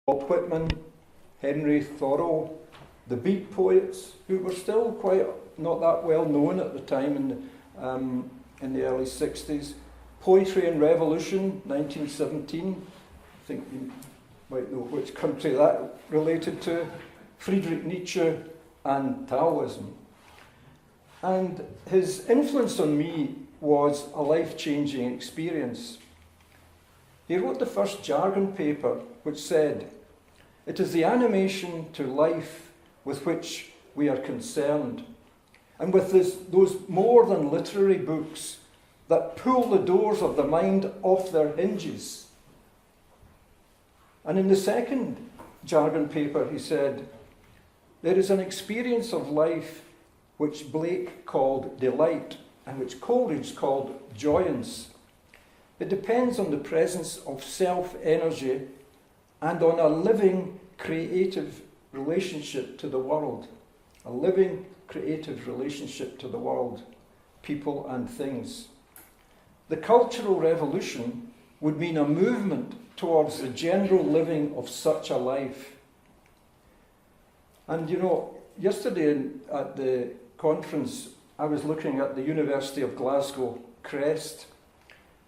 Walt Whitman, Henry Thoreau, the Beat poets, who were still quite not that well known at the time in the early 60s. Poetry and Revolution, 1917. I think you might know which country that related to. Friedrich Nietzsche and Taoism. And his influence on me was a life-changing experience. He wrote the first jargon paper which said, "It is the animation to life with which we are concerned, and with those more than literary books that pull the doors of the mind off their hinges." And in the second jargon paper he said, "There is an experience of life which Blake called delight and which Coleridge called joyance. It depends on the presence of self-energy and on a living, creative relationship to the world." A living, creative relationship to the world, people and things. The Cultural Revolution would mean a movement towards the general living of such a life. And you know, yesterday at the conference, I was looking at the University of Glasgow crest,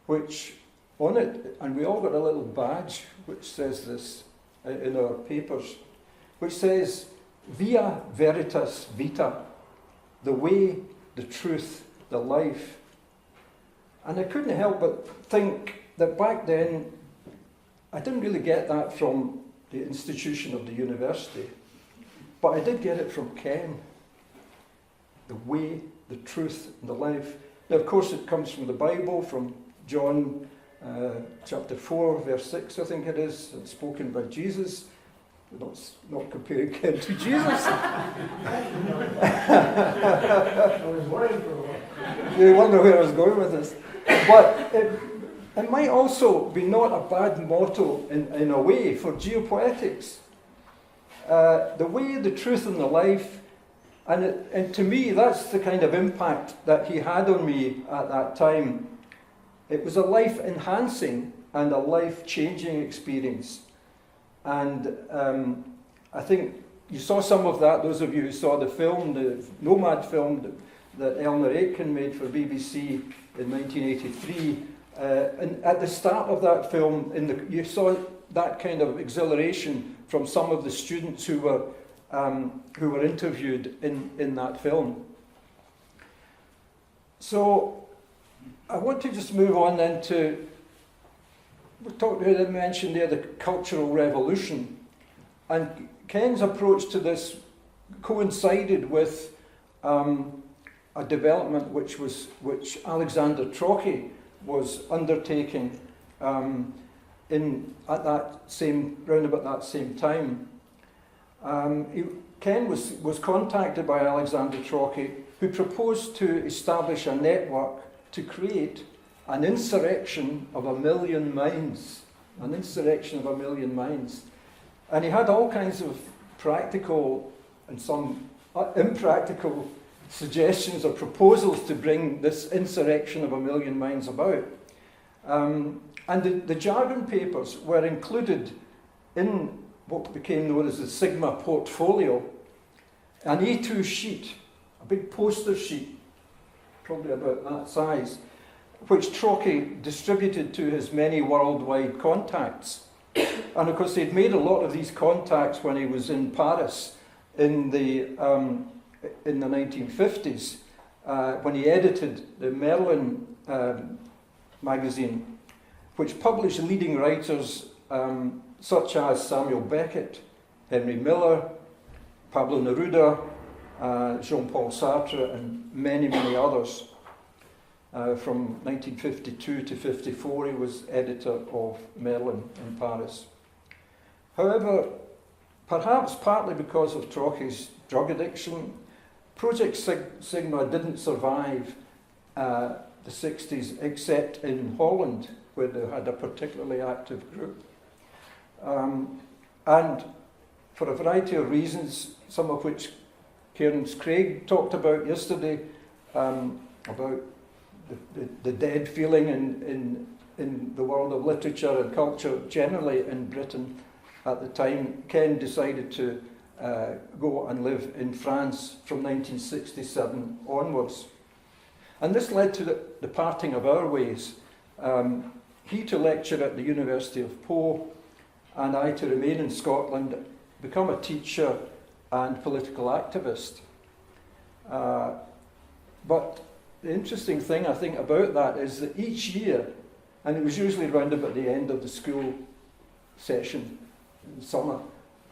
which on it, and we all got a little badge which says this in our papers, which says, "Via Veritas Vita," the way, the truth, the life. And I couldn't help but think that back then, I didn't really get that from the institution of the university, but I did get it from Ken. The way, the truth, and the life. Now, of course, it comes from the Bible, from John chapter 4, verse 6, I think it is. It's spoken by Jesus. We're not comparing Ken to Jesus. I was worried for a while. You wonder where I was going with this. But it might also be not a bad motto in a way for Geopoetics. The way, the truth, and the life. And to me, that's the kind of impact that he had on me at that time. It was a life-enhancing and a life-changing experience. And I think you saw some of that, those of you who saw the film, the Nomad film that Eleanor Aitken made for BBC in 1983. And at the start of that film, you saw that kind of exhilaration from some of the students who were interviewed in that film. So I want to just move on then to, I mentioned there the Cultural Revolution. And Ken's approach to this coincided with a development which Alexander Trocchi was undertaking round about that same time. Ken was contacted by Alexander Trocchi, who proposed to establish a network to create an insurrection of a million minds. An insurrection of a million minds. And he had all kinds of practical and some impractical suggestions or proposals to bring this insurrection of a million minds about. And the jargon papers were included in what became known as the Sigma portfolio, an A2 sheet, a big poster sheet, probably about that size, which Trocchi distributed to his many worldwide contacts. And of course, he'd made a lot of these contacts when he was in Paris in the 1950s, when he edited the Merlin magazine, which published leading writers such as Samuel Beckett, Henry Miller, Pablo Neruda, Jean-Paul Sartre, and many, many others. From 1952 to 54, he was editor of Merlin in Paris. However, perhaps partly because of Trocchi's drug addiction, Project Sigma didn't survive the 60s except in Holland, where they had a particularly active group. And for a variety of reasons, some of which Cairns Craig talked about yesterday, about the dead feeling in the world of literature and culture generally in Britain, at the time, Ken decided to go and live in France from 1967 onwards. And this led to the parting of our ways. He to lecture at the University of Po, and I to remain in Scotland, become a teacher and political activist. But the interesting thing, I think, about that is that each year, and it was usually round about the end of the school session in the summer,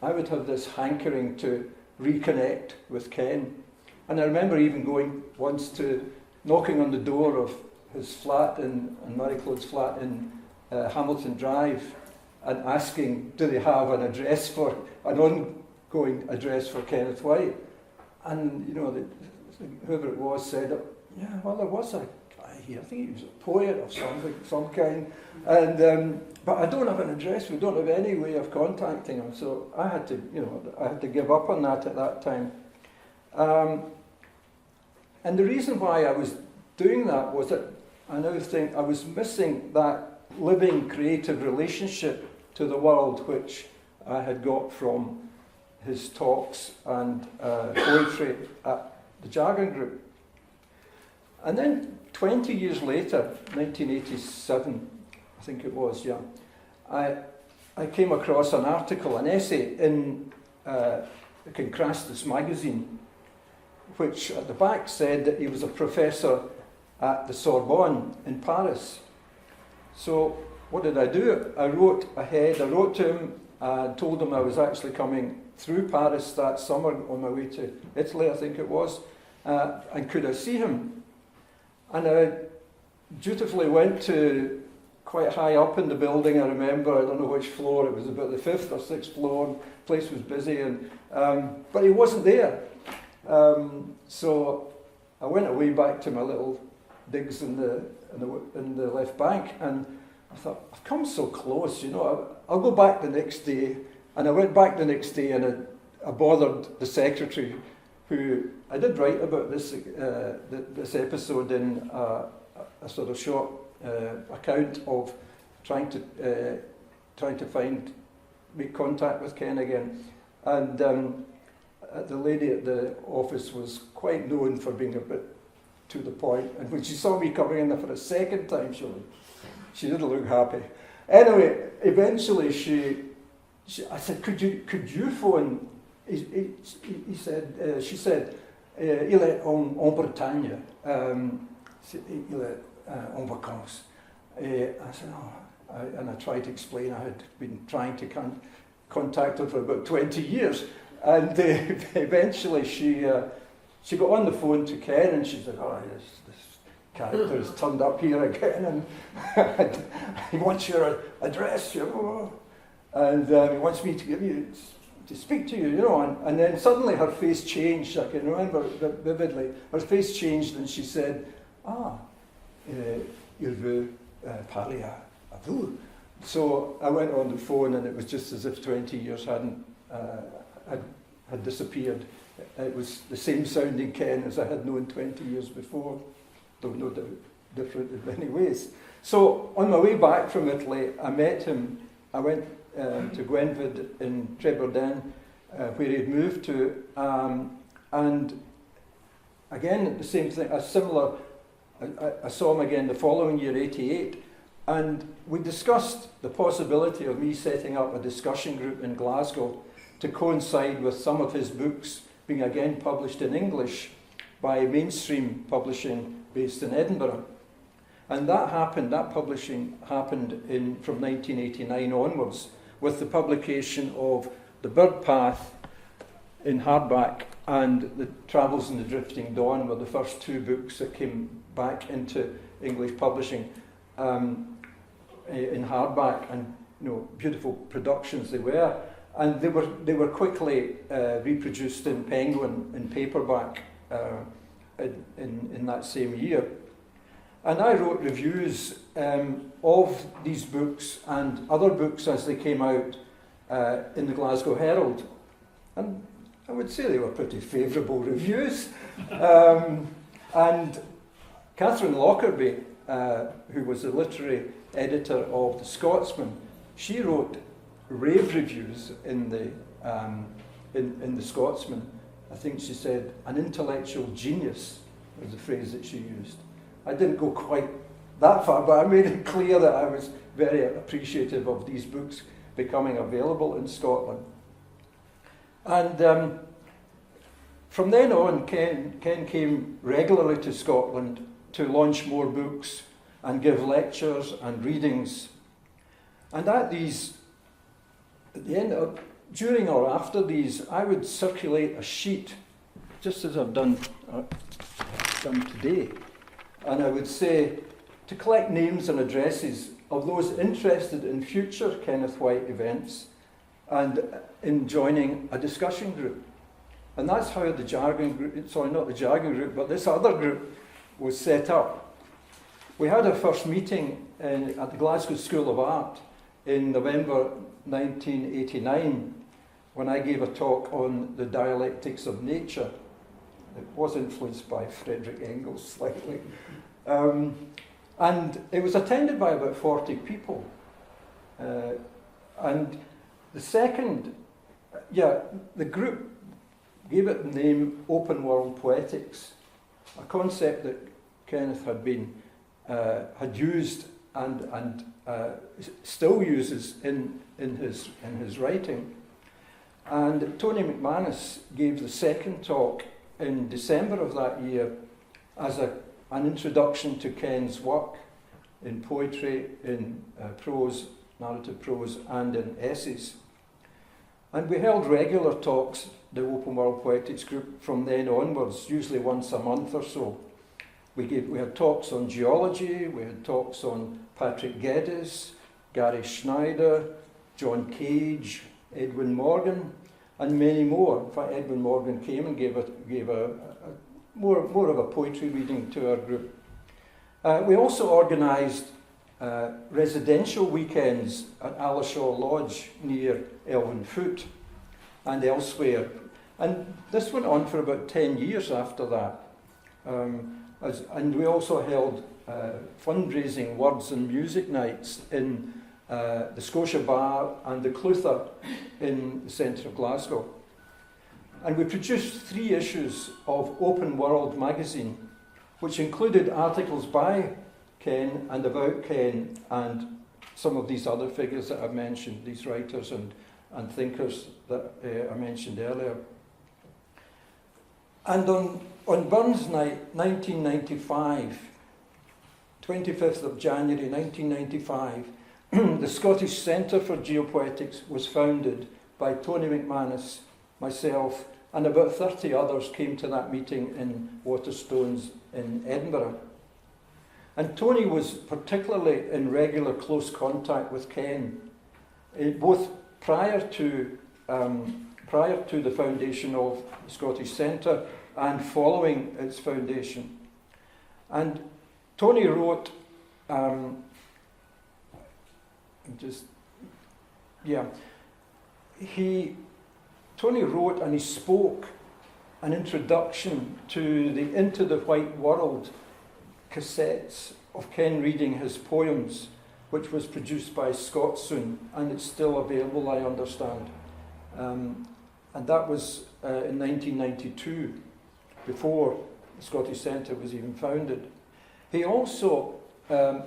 I would have this hankering to reconnect with Ken. And I remember even going once to knocking on the door of his flat and Marie-Claude's flat in Hamilton Drive and asking, do they have an ongoing address for Kenneth White? And, you know, whoever it was said, yeah, well, there was a guy here. I think he was a poet of some kind. And but I don't have an address. We don't have any way of contacting him. So I had to give up on that at that time. And the reason why I was doing that was that I now think I was missing that living, creative relationship to the world which I had got from his talks and poetry at the Jargon Group. And then 20 years later, 1987, I think it was, yeah, I came across an article, an essay in Contrastus magazine, which at the back said that he was a professor at the Sorbonne in Paris. So what did I do? I wrote to him, told him I was actually coming through Paris that summer on my way to Italy, I think it was, and could I see him? And I dutifully went to quite high up in the building. I remember, I don't know which floor, it was about the 5th or 6th floor, the place was busy, and but he wasn't there. So I went away back to my little digs in the left bank, and I thought, I've come so close, you know, I'll go back the next day. And I went back the next day, and I bothered the secretary, who I did write about this episode in a sort of short account of trying to make contact with Ken again. And the lady at the office was quite known for being a bit to the point, and when she saw me coming in there for a second time, she didn't look happy. Anyway, eventually I said, could you phone? She said, il est en Bretagne, il est en vacances. I said, and I tried to explain I had been trying to contact her for about 20 years. And eventually she got on the phone to Ken, and she said, oh, this character has turned up here again, and he wants your address, you know, and he wants me to speak to you, you know. And then suddenly her face changed. I can remember vividly. Her face changed, and she said, il veut parler à vous. So I went on the phone, and it was just as if 20 years had disappeared. It was the same sounding Ken as I had known 20 years before, though no doubt different in many ways. So on my way back from Italy, I met him. I went to Gwenvid in Trebordin, where he'd moved to, and again the same thing, I saw him again the following year, 88, and we discussed the possibility of me setting up a discussion group in Glasgow to coincide with some of his books being again published in English by Mainstream Publishing based in Edinburgh. And that publishing happened from 1989 onwards, with the publication of The Bird Path in hardback and The Travels in the Drifting Dawn were the first two books that came back into English publishing in hardback, and beautiful productions they were. And they were quickly reproduced in Penguin in paperback in that same year. And I wrote reviews of these books and other books as they came out in the Glasgow Herald. And I would say they were pretty favourable reviews. And Catherine Lockerbie, who was the literary editor of The Scotsman, she wrote rave reviews in the Scotsman. I think she said, an intellectual genius was the phrase that she used. I didn't go quite that far, but I made it clear that I was very appreciative of these books becoming available in Scotland. And from then on, Ken came regularly to Scotland to launch more books and give lectures and readings. And during or after these, I would circulate a sheet, just as I've done today, and I would say, to collect names and addresses of those interested in future Kenneth White events and in joining a discussion group. And that's how the jargon group, sorry, not the jargon group, but this other group was set up. We had our first meeting at the Glasgow School of Art in November 1989, when I gave a talk on the dialectics of nature. It was influenced by Friedrich Engels slightly. And it was attended by about 40 people. And the group gave it the name Open World Poetics, a concept that Kenneth had used and still uses in his writing. And Tony McManus gave the second talk in December of that year as an introduction to Ken's work in poetry, in prose, narrative prose, and in essays. And we held regular talks, the Open World Poetics group, from then onwards, usually once a month or so. We had talks on geology, we had talks on Patrick Geddes, Gary Schneider, John Cage, Edwin Morgan, and many more. In fact, Edwin Morgan came and gave a more of a poetry reading to our group. We also organised residential weekends at Alashaw Lodge near Elwyn Foot and elsewhere. And this went on for about 10 years after that. And we also held fundraising words and music nights in the Scotia Bar and the Clutha in the centre of Glasgow. And we produced 3 issues of Open World magazine, which included articles by Ken and about Ken and some of these other figures that I've mentioned, these writers and thinkers that I mentioned earlier. And on Burns Night, 1995, 25th of January 1995, the Scottish Centre for Geopoetics was founded by Tony McManus, myself, and about 30 others came to that meeting in Waterstones in Edinburgh. And Tony was particularly in regular close contact with Ken, both prior to the foundation of the Scottish Centre and following its foundation. And Tony wrote, Tony wrote and he spoke an introduction to the Into the White World cassettes of Ken reading his poems, which was produced by Scotsman, and it's still available, I understand. And that was in 1992, before the Scottish Centre was even founded. He also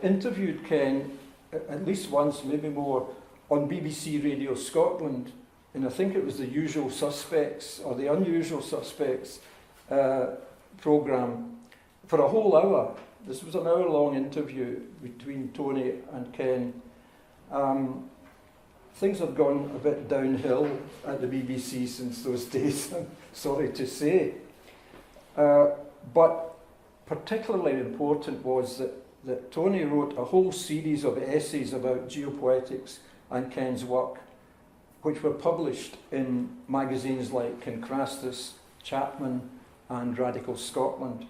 interviewed Ken at least once, maybe more, on BBC Radio Scotland, and I think it was the Usual Suspects or the Unusual Suspects programme for a whole hour. This was an hour-long interview between Tony and Ken. Things have gone a bit downhill at the BBC since those days, I'm sorry to say. But particularly important was that Tony wrote a whole series of essays about geopoetics and Ken's work, which were published in magazines like Concrastus, Chapman, and Radical Scotland.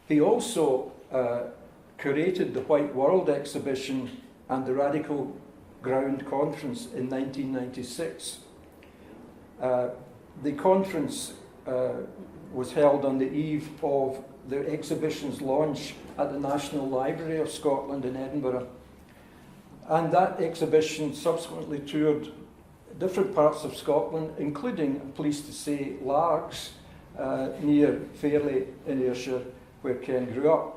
He also curated the White World exhibition and the Radical Ground Conference in 1996. The conference was held on the eve of the exhibition's launch at the National Library of Scotland in Edinburgh. And that exhibition subsequently toured different parts of Scotland, including, I'm pleased to say, Largs, near Fairley in Ayrshire, where Ken grew up.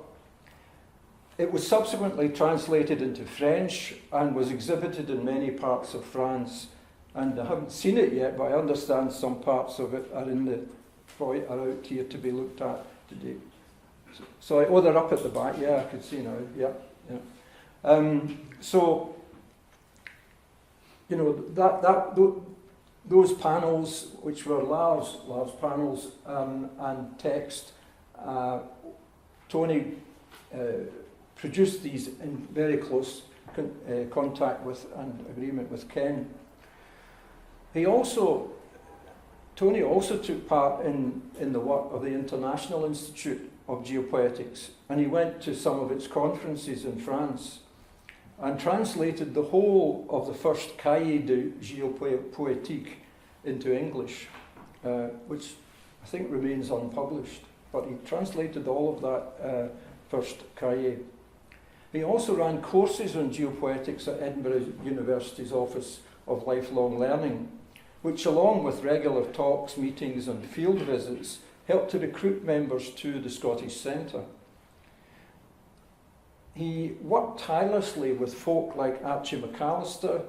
It was subsequently translated into French and was exhibited in many parts of France. And I haven't seen it yet, but I understand some parts of it are in the foyer, are out here to be looked at today. So they're up at the back. Yeah, I can see now. Yeah, yeah. So, you know, those panels, which were large panels and text, Tony produced these in very close contact with and agreement with Ken. Tony also took part in the work of the International Institute of Geopoetics, and he went to some of its conferences in France and translated the whole of the first Cahier de Geopoétique into English, which I think remains unpublished, but he translated all of that first Cahier. He also ran courses on geopoetics at Edinburgh University's Office of Lifelong Learning, which, along with regular talks, meetings and field visits, helped to recruit members to the Scottish Centre. He worked tirelessly with folk like Archie McAllister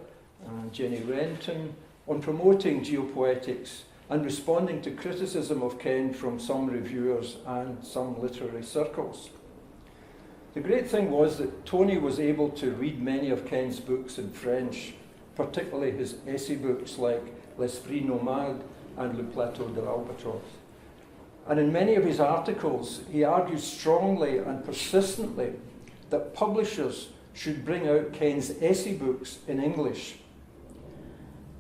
and Jenny Renton on promoting geopoetics and responding to criticism of Ken from some reviewers and some literary circles. The great thing was that Tony was able to read many of Ken's books in French, particularly his essay books like L'Esprit Nomade and Le Plateau de l'Albatros. And in many of his articles, he argued strongly and persistently that publishers should bring out Ken's essay books in English.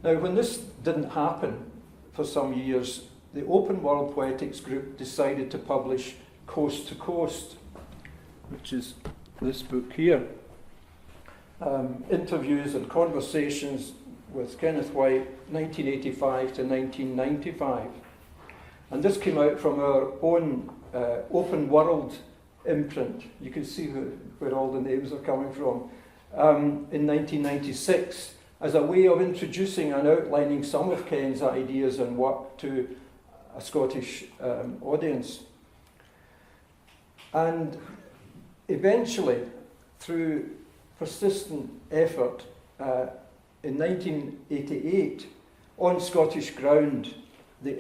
Now, when this didn't happen for some years, the Open World Poetics group decided to publish Coast to Coast, which is this book here. Interviews and conversations with Kenneth White, 1985 to 1995. And this came out from our own Open World imprint. You can see where all the names are coming from. In 1996, as a way of introducing and outlining some of Ken's ideas and work to a Scottish audience. And eventually, through persistent effort, in 1988, on Scottish ground, the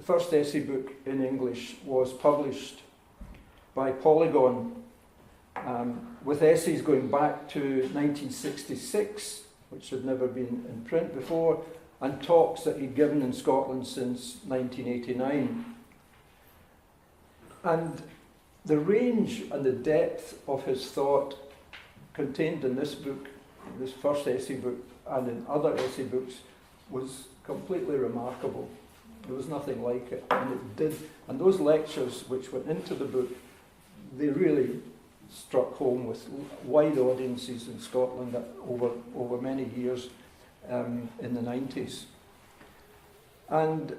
first essay book in English was published by Polygon, with essays going back to 1966, which had never been in print before, and talks that he'd given in Scotland since 1989. And the range and the depth of his thought contained in this book, this first essay book, and in other essay books, was completely remarkable. There was nothing like it. And those lectures which went into the book, they really struck home with wide audiences in Scotland over many years in the 90s. And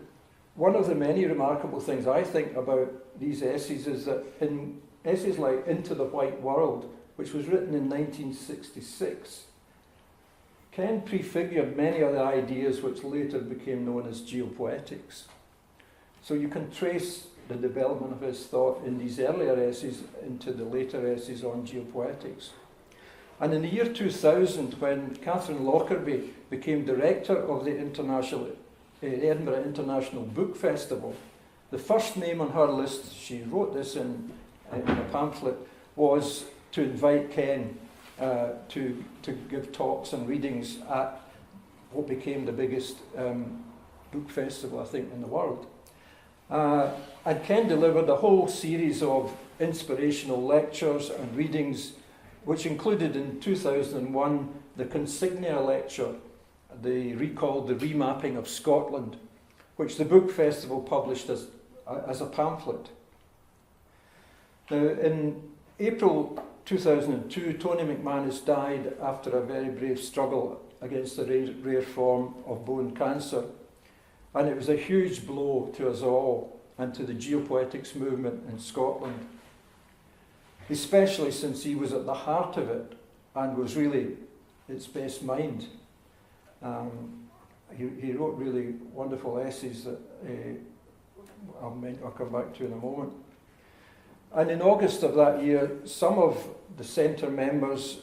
one of the many remarkable things I think about these essays is that in essays like Into the White World, which was written in 1966, Ken prefigured many of the ideas which later became known as geopoetics. So you can trace the development of his thought in these earlier essays into the later essays on geopoetics. And in the year 2000, when Catherine Lockerbie became director of the Edinburgh International Book Festival, the first name on her list, she wrote this in a pamphlet, was to invite Ken to give talks and readings at what became the biggest book festival, I think, in the world. And Ken delivered a whole series of inspirational lectures and readings, which included in 2001 the Consignia lecture, recalled The Remapping of Scotland, which the book festival published as a pamphlet. Now, in April 2002, Tony McManus died after a very brave struggle against a rare form of bone cancer. And it was a huge blow to us all and to the geopoetics movement in Scotland, especially since he was at the heart of it and was really its best mind. He wrote really wonderful essays that I'll come back to in a moment. And in August of that year, some of the centre members,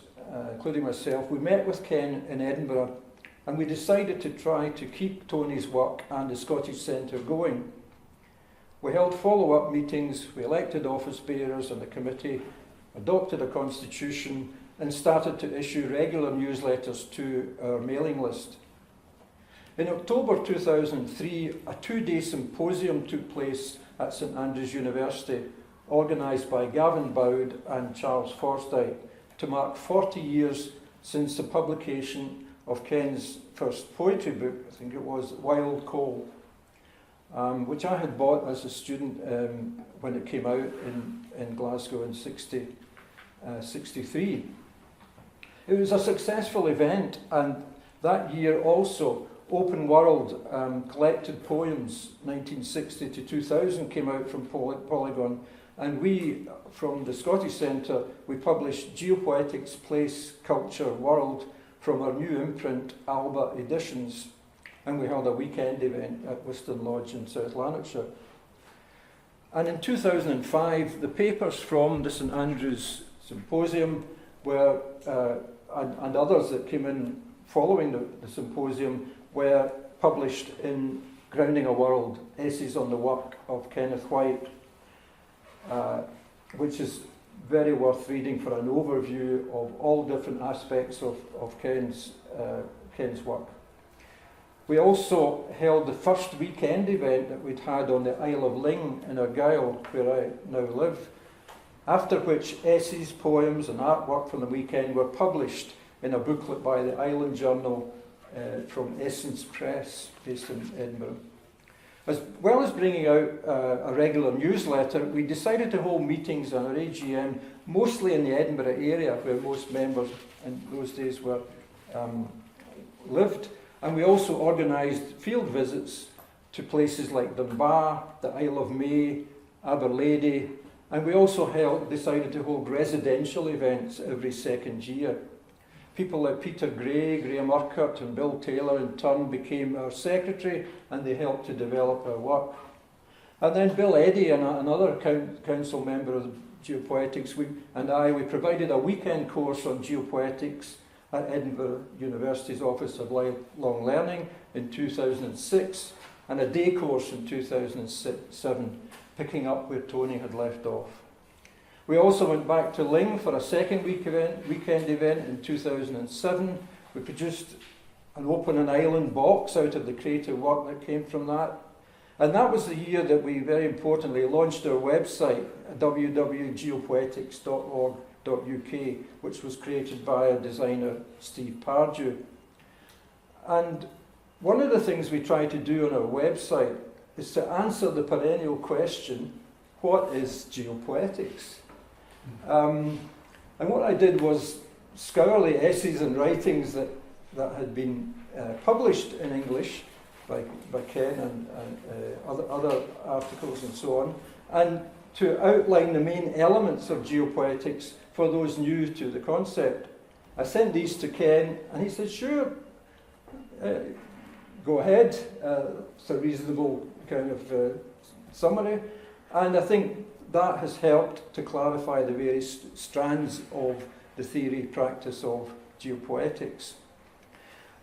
including myself, we met with Ken in Edinburgh, and we decided to try to keep Tony's work and the Scottish Centre going. We held follow-up meetings, we elected office bearers on the committee, adopted a constitution, and started to issue regular newsletters to our mailing list. In October 2003, a two-day symposium took place at St Andrews University, organised by Gavin Bowd and Charles Forsyth, to mark 40 years since the publication of Ken's first poetry book, I think it was, Wild Coal, which I had bought as a student when it came out in Glasgow in 63. It was a successful event, and that year also Open World collected poems 1960 to 2000 came out from Polygon, and we from the Scottish Centre we published Geopoetics, Place, Culture, World from our new imprint Alba Editions, and we held a weekend event at Whiston Lodge in South Lanarkshire. And in 2005 the papers from the St Andrews Symposium were and others that came in following the symposium were published in Grounding a World, Essays on the Work of Kenneth White, which is very worth reading for an overview of all different aspects of Ken's work. We also held the first weekend event that we'd had on the Isle of Ling in Argyll, where I now live, after which essays, poems and artwork from the weekend were published in a booklet by the Island Journal from Essence Press, based in Edinburgh. As well as bringing out a regular newsletter, we decided to hold meetings on our AGM, mostly in the Edinburgh area, where most members in those days were lived. And we also organised field visits to places like Dunbar, the Isle of May, Aberlady, and we also decided to hold residential events every second year. People like Peter Gray, Graham Urquhart and Bill Taylor in turn became our secretary, and they helped to develop our work. And then Bill Eddy, another council member of Geopoetics, we provided a weekend course on geopoetics at Edinburgh University's Office of Lifelong Learning in 2006, and a day course in 2007, picking up where Tony had left off. We also went back to Ling for a second weekend event in 2007. We produced an open and island box out of the creative work that came from that. And that was the year that we, very importantly, launched our website, www.geopoetics.org.uk, which was created by our designer, Steve Pardew. And one of the things we try to do on our website is to answer the perennial question, what is geopoetics? And what I did was scour the essays and writings that had been published in English by Ken and other articles and so on, and to outline the main elements of geopoetics for those new to the concept. I sent these to Ken, and he said, sure, go ahead. It's a reasonable kind of summary, and I think that has helped to clarify the various strands of the theory practice of geopoetics.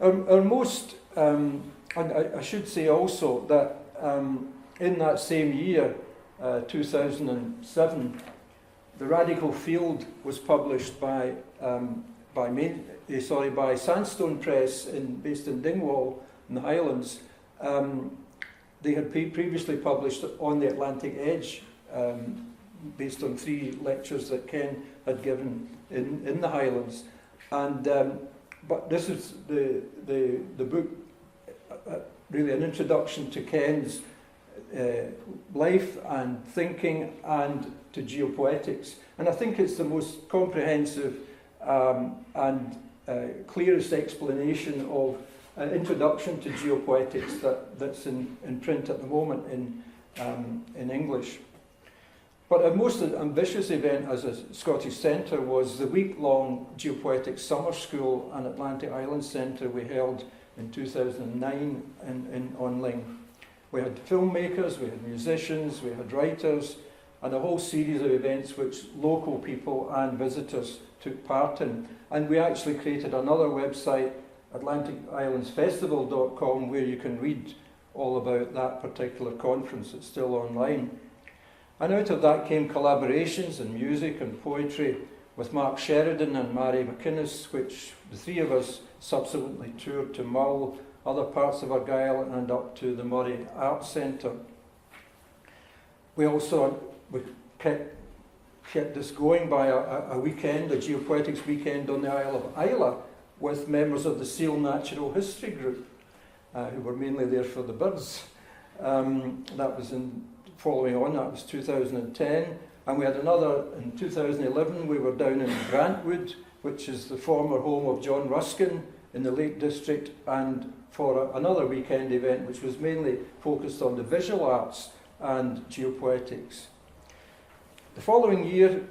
Our most, and I should say also that in that same year, 2007, The Radical Field was published by Sandstone Press based in Dingwall in the Highlands. They had previously published On the Atlantic Edge, based on 3 lectures that Ken had given in the Highlands, and but this is the book, really an introduction to Ken's life and thinking and to geopoetics, and I think it's the most comprehensive and clearest explanation of introduction to geopoetics that's in print at the moment in English. But our most ambitious event as a Scottish Centre was the week-long Geopoetics Summer School and Atlantic Island Centre we held in 2009 in online. We had filmmakers, we had musicians, we had writers, and a whole series of events which local people and visitors took part in. And we actually created another website, AtlanticIslandsFestival.com, where you can read all about that particular conference. It's still online. And out of that came collaborations in music and poetry with Mark Sheridan and Mary McInnes, which the three of us subsequently toured to Mull, other parts of Argyll, and up to the Murray Arts Centre. We kept this going by a weekend, a Geopoetics weekend on the Isle of Islay, with members of the Seal Natural History Group, who were mainly there for the birds. That was following on, that was 2010. And we had another in 2011, we were down in Grantwood, which is the former home of John Ruskin in the Lake District, and for another weekend event which was mainly focused on the visual arts and geopoetics. The following year,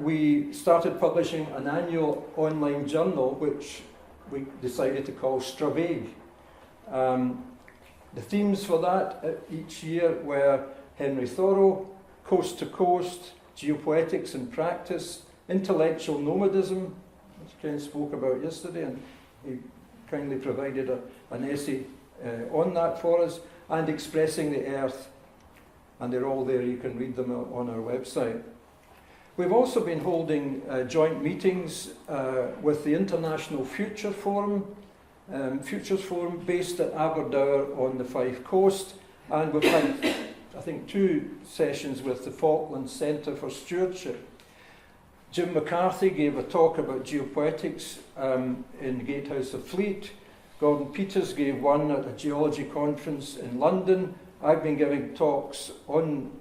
we started publishing an annual online journal which we decided to call Strabeg. The themes for that each year were Henry Thoreau, Coast to Coast, Geopoetics in Practice, Intellectual Nomadism, which Ken spoke about yesterday, and he kindly provided an essay on that for us, and Expressing the Earth. And they're all there, you can read them on our website. We've also been holding joint meetings with the International Futures Forum based at Aberdour on the Fife Coast, and we've had, I think, 2 sessions with the Falklands Centre for Stewardship. Jim McCarthy gave a talk about geopoetics in Gatehouse of Fleet. Gordon Peters gave one at a geology conference in London. I've been giving talks on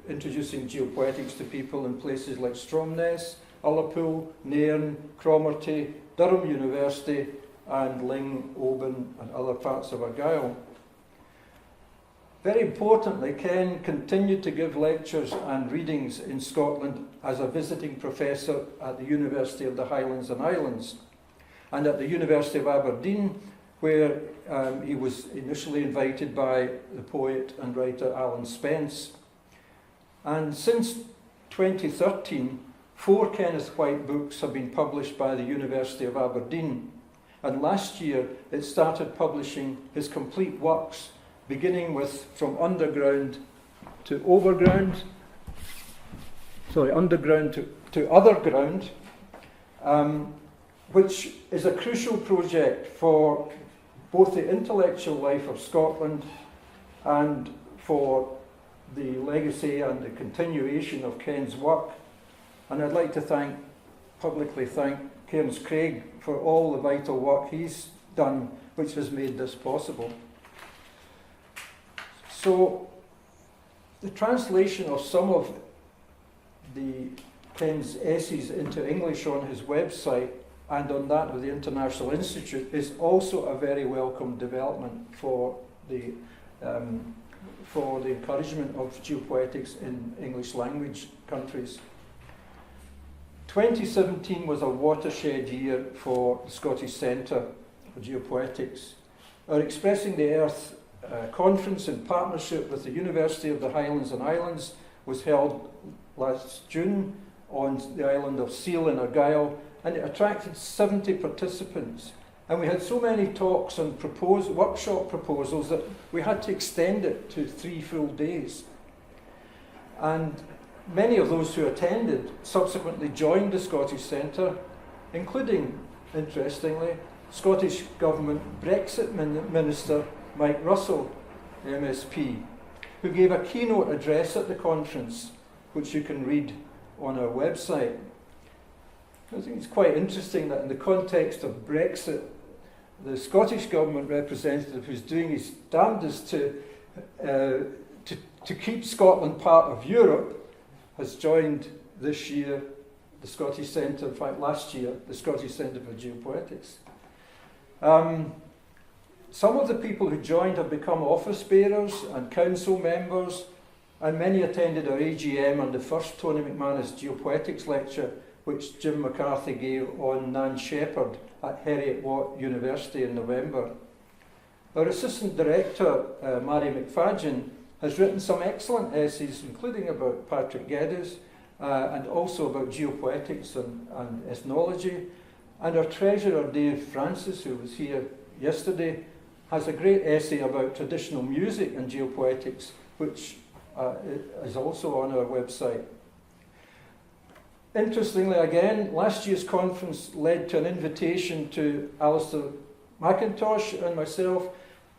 introducing geopoetics to people in places like Stromness, Ullapool, Nairn, Cromarty, Durham University, and Ling, Oban, and other parts of Argyll. Very importantly, Ken continued to give lectures and readings in Scotland as a visiting professor at the University of the Highlands and Islands, and at the University of Aberdeen, where he was initially invited by the poet and writer Alan Spence. And since 2013, 4 Kenneth White books have been published by the University of Aberdeen, and last year it started publishing his complete works, beginning with From Underground to Overground, underground to Otherground, which is a crucial project for both the intellectual life of Scotland and for the legacy and the continuation of Ken's work. And I'd like to publicly thank Cairns Craig for all the vital work he's done, which has made this possible. So, the translation of some of the Ken's essays into English on his website and on that of the International Institute is also a very welcome development for the encouragement of geopoetics in English language countries. 2017 was a watershed year for the Scottish Centre for Geopoetics. Our Expressing the Earth conference in partnership with the University of the Highlands and Islands was held last June on the island of Seal in Argyll, and it attracted 70 participants. And we had so many talks and workshop proposals that we had to extend it to 3 full days. And many of those who attended subsequently joined the Scottish Centre, including, interestingly, Scottish Government Brexit Minister Mike Russell, MSP, who gave a keynote address at the conference, which you can read on our website. I think it's quite interesting that in the context of Brexit, the Scottish Government representative who's doing his damnedest to keep Scotland part of Europe has joined this year the Scottish Centre, in fact last year, the Scottish Centre for Geopoetics. Some of the people who joined have become office bearers and council members and many attended our AGM and the first Tony McManus Geopoetics lecture, which Jim McCarthy gave on Nan Shepherd at Heriot-Watt University in November. Our Assistant Director, Mary McFadgen, has written some excellent essays, including about Patrick Geddes, and also about geopoetics and ethnology. And our Treasurer, Dave Francis, who was here yesterday, has a great essay about traditional music and geopoetics, which is also on our website. Interestingly, again, last year's conference led to an invitation to Alistair McIntosh and myself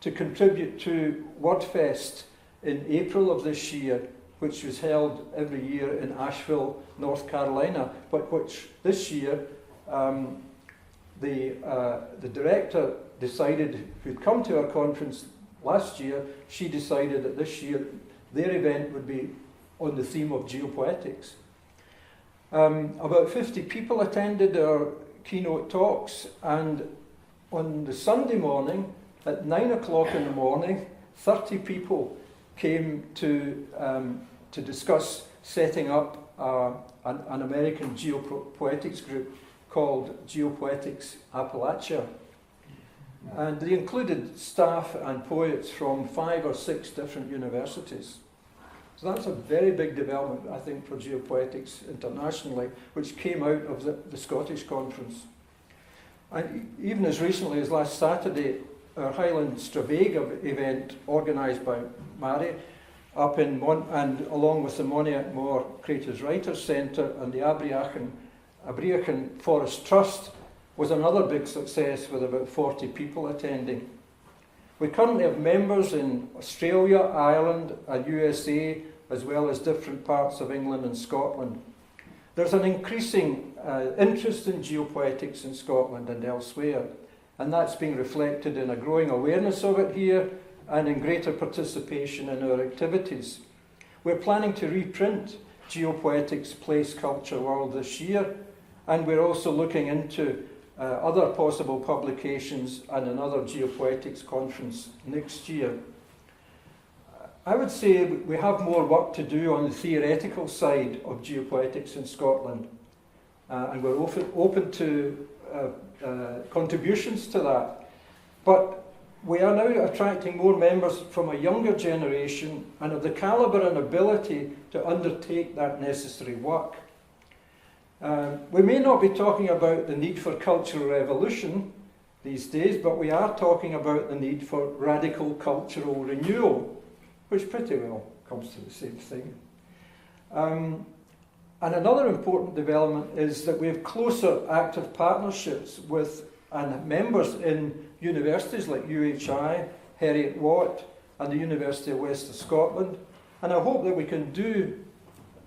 to contribute to WordFest in April of this year, which was held every year in Asheville, North Carolina, but which this year the director decided, who'd come to our conference last year, she decided that this year their event would be on the theme of geopoetics. About 50 people attended our keynote talks, and on the Sunday morning, at 9 o'clock in the morning, 30 people came to discuss setting up an American geopoetics group called Geopoetics Appalachia. And they included staff and poets from 5 or 6 different universities. So that's a very big development, I think, for geopoetics internationally, which came out of the Scottish conference. And even as recently as last Saturday, our Highland Stravega event, organised by Mary, up in and along with the Moniac Moor Creators Writers Centre and the Abriachan Forest Trust, was another big success with about 40 people attending. We currently have members in Australia, Ireland and USA, as well as different parts of England and Scotland. There's an increasing interest in geopoetics in Scotland and elsewhere, and that's being reflected in a growing awareness of it here and in greater participation in our activities. We're planning to reprint Geopoetics Place Culture World this year, and we're also looking into other possible publications and another geopoetics conference next year. I would say we have more work to do on the theoretical side of geopoetics in Scotland, and we're open to contributions to that. But we are now attracting more members from a younger generation and of the calibre and ability to undertake that necessary work. We may not be talking about the need for cultural revolution these days, but we are talking about the need for radical cultural renewal, which pretty well comes to the same thing. And another important development is that we have closer active partnerships with and members in universities like UHI, Heriot-Watt and the University of West of Scotland. And I hope that we can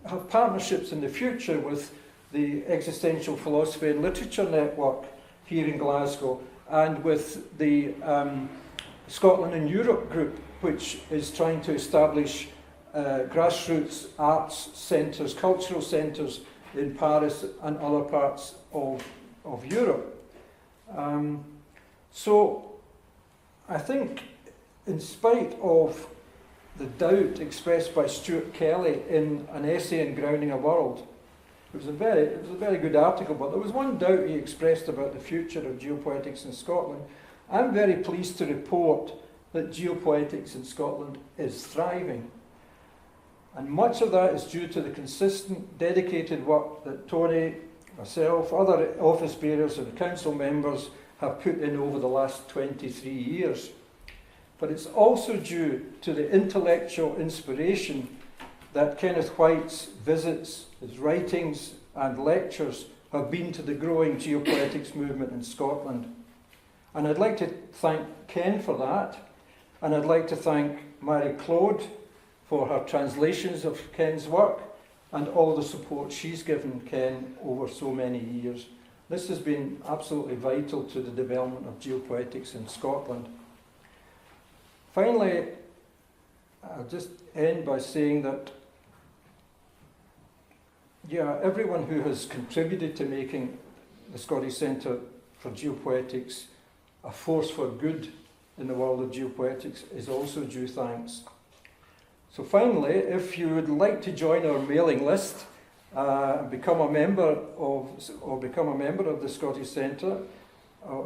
have partnerships in the future with the Existential Philosophy and Literature Network here in Glasgow, and with the Scotland and Europe group, which is trying to establish grassroots arts centres, cultural centres in Paris and other parts of Europe. So I think, in spite of the doubt expressed by Stuart Kelly in an essay in Grounding a World, it was a very good article, but there was one doubt he expressed about the future of geopoetics in Scotland. I'm very pleased to report that geopoetics in Scotland is thriving. And much of that is due to the consistent, dedicated work that Tony, myself, other office bearers and council members have put in over the last 23 years. But it's also due to the intellectual inspiration that Kenneth White's visits, his writings and lectures have been to the growing geopoetics movement in Scotland. And I'd like to thank Ken for that, and I'd like to thank Marie-Claude for her translations of Ken's work and all the support she's given Ken over so many years. This has been absolutely vital to the development of geopoetics in Scotland. Finally, I'll just end by saying that everyone who has contributed to making the Scottish Centre for Geopoetics a force for good in the world of geopoetics is also due thanks. So finally, if you would like to join our mailing list, become a member of the Scottish Centre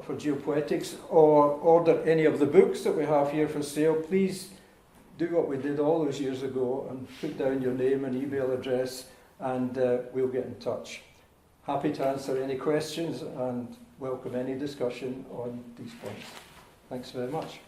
for Geopoetics, or order any of the books that we have here for sale, please do what we did all those years ago and put down your name and email address, and we'll get in touch. Happy to answer any questions and welcome any discussion on these points. Thanks very much.